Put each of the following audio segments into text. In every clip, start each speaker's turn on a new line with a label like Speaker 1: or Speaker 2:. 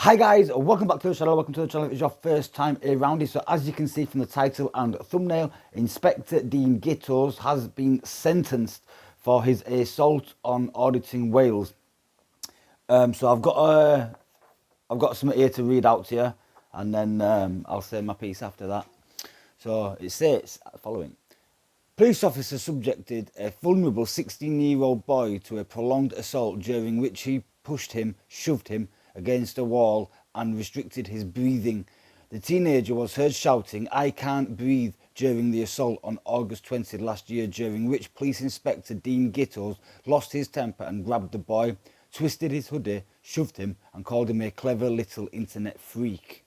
Speaker 1: Hi guys, welcome back to the channel. Welcome to the channel if it's your first time around it. So as you can see from the title and thumbnail, Inspector Dean Gittoes has been sentenced for his assault on Auditing Wales. So I've got something here to read out to you, and then I'll say my piece after that. So it says following. Police officer subjected a vulnerable 16-year-old boy to a prolonged assault during which he pushed him, shoved him against a wall and restricted his breathing. The teenager was heard shouting, "I can't breathe," during the assault on August 20th last year, during which Police Inspector Dean Gittoes lost his temper and grabbed the boy, twisted his hoodie, shoved him and called him a clever little internet freak.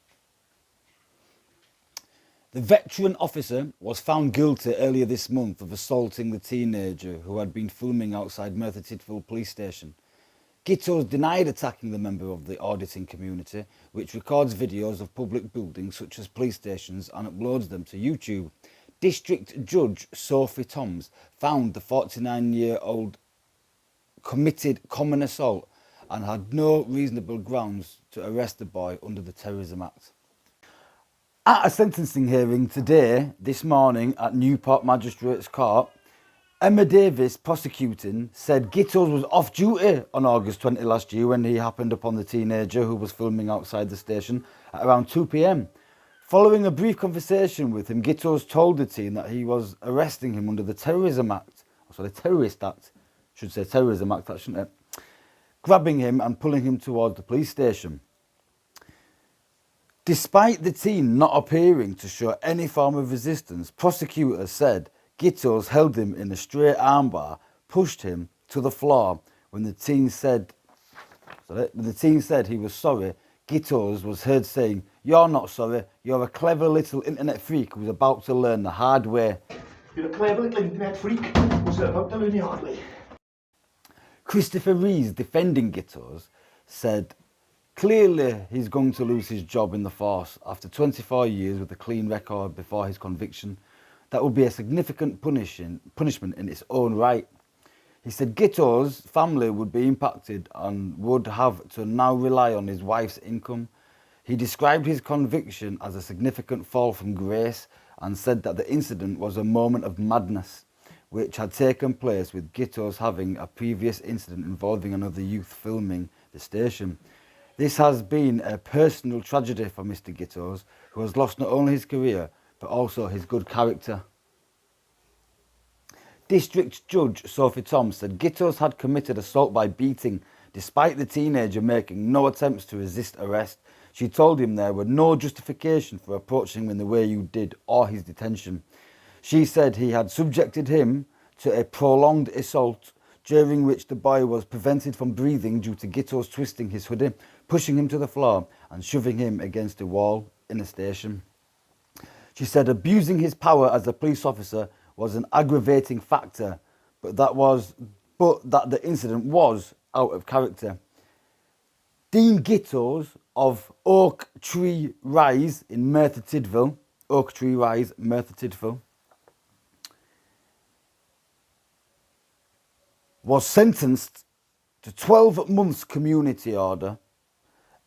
Speaker 1: The veteran officer was found guilty earlier this month of assaulting the teenager who had been filming outside Merthyr Tydfil police station. Gittoes denied attacking the member of the auditing community, which records videos of public buildings such as police stations and uploads them to YouTube. District Judge Sophie Toms found the 49-year-old committed common assault and had no reasonable grounds to arrest the boy under the Terrorism Act. At a sentencing hearing this morning at Newport Magistrates Court, Emma Davis, prosecuting, said Gittoes was off duty on August 20 last year when he happened upon the teenager who was filming outside the station at around 2 p.m. Following a brief conversation with him, Gittoes told the teen that he was arresting him under the Terrorism Act, the Terrorist Act, should say Terrorism Act, that shouldn't it? Grabbing him and pulling him towards the police station. Despite the teen not appearing to show any form of resistance, prosecutors said Gittoes held him in a straight armbar, pushed him to the floor. When the teen said he was sorry, Gittoes was heard saying, "You're not sorry, you're a clever little internet freak who was about to learn the hard way."
Speaker 2: You're a clever little internet freak who's about to learn the hard way.
Speaker 1: Christopher Rees, defending Gittoes, said, "Clearly he's going to lose his job in the force after 24 years with a clean record before his conviction. That would be a significant punishment in its own right." He said Gittoes' family would be impacted and would have to now rely on his wife's income. He described his conviction as a significant fall from grace and said that the incident was a moment of madness, which had taken place with Gittoes having a previous incident involving another youth filming the station. "This has been a personal tragedy for Mr. Gittoes, who has lost not only his career, but also his good character." District Judge Sophie Toms said Gittoes had committed assault by beating, despite the teenager making no attempts to resist arrest. She told him there were no justification for approaching him in the way you did or his detention. She said he had subjected him to a prolonged assault, during which the boy was prevented from breathing due to Gittoes twisting his hoodie, pushing him to the floor and shoving him against a wall in a station. She said abusing his power as a police officer was an aggravating factor, but that the incident was out of character. Dean Gittoes of Oak Tree Rise in Merthyr Tydfil, was sentenced to 12 months community order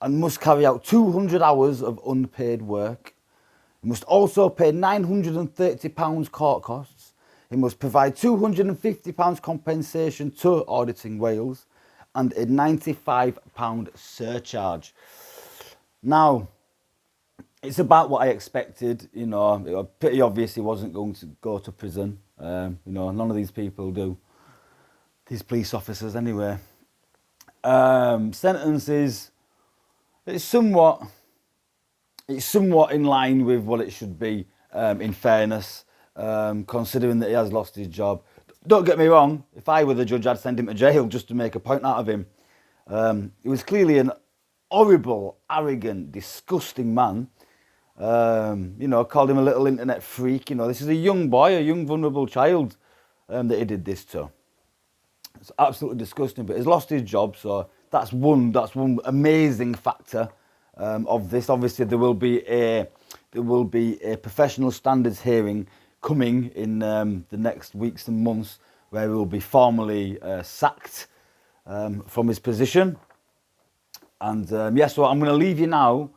Speaker 1: and must carry out 200 hours of unpaid work. He must also pay £930 court costs. He must provide £250 compensation to Auditing Wales and a £95 surcharge. Now, it's about what I expected. It was pretty obvious he wasn't going to go to prison. None of these people do. These police officers anyway. Sentences, it's somewhat in line with what it should be, in fairness, considering that he has lost his job. Don't get me wrong, if I were the judge, I'd send him to jail just to make a point out of him. He was clearly an horrible, arrogant, disgusting man. Called him a little internet freak. This is a young boy, a young vulnerable child that he did this to. It's absolutely disgusting, but he's lost his job, so that's one amazing factor of this. Obviously, there will be a professional standards hearing coming in the next weeks and months, where he will be formally sacked from his position. And yeah, so I'm going to leave you now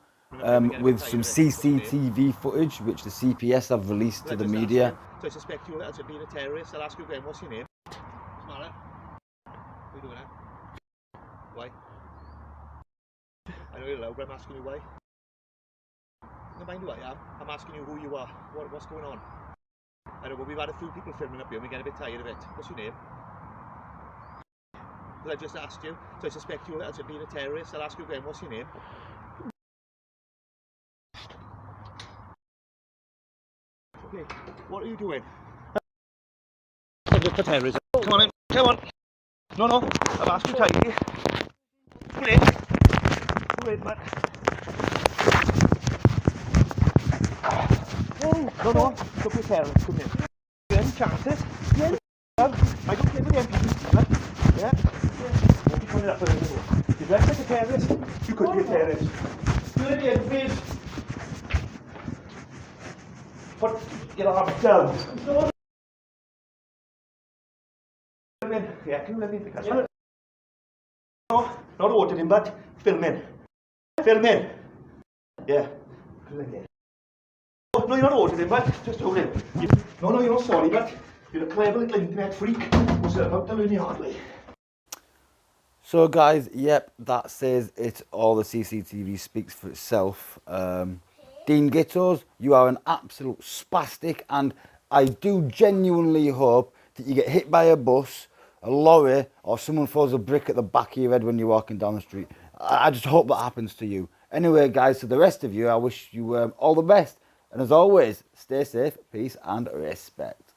Speaker 1: with some CCTV footage which the CPS have released to the media.
Speaker 2: So I suspect you as being a terrorist. I'll ask you again, what's your name? Smart. What are you doing now? Why? I know you're loud, but I'm asking you why. Never mind who I am. I'm asking you who you are. What's going on? I know, but we've had a few people filming up here and we're getting a bit tired of it. What's your name? Well, I just asked you. So I suspect you as being a terrorist. I'll ask you again, what's your name? Okay, what are you doing? For terrorism. Come on in, come on. No, I've asked you tightly. Come in. Come in, man. No, don't be a terrorist, come in. Any chances? Yeah. I don't live with the MPs, yeah? Won't be coming up with anything. You dress like a terrorist? You could be a terrorist. You're the MPs. Put your arms down. Yeah, can you let me pick us? Yeah. No, not auditing, but filming. Filming. Yeah. No, you're not auditing, but just hold it. No, you're not sorry, but you're a clever little internet freak who's about to learn you hardly.
Speaker 1: So guys, yep, that says it all. The CCTV speaks for itself. Dean Gittoes, you are an absolute spastic, and I do genuinely hope that you get hit by a bus, a lorry, or someone throws a brick at the back of your head when you're walking down the street. I just hope that happens to you. Anyway, guys, to the rest of you, I wish you all the best. And as always, stay safe, peace, and respect.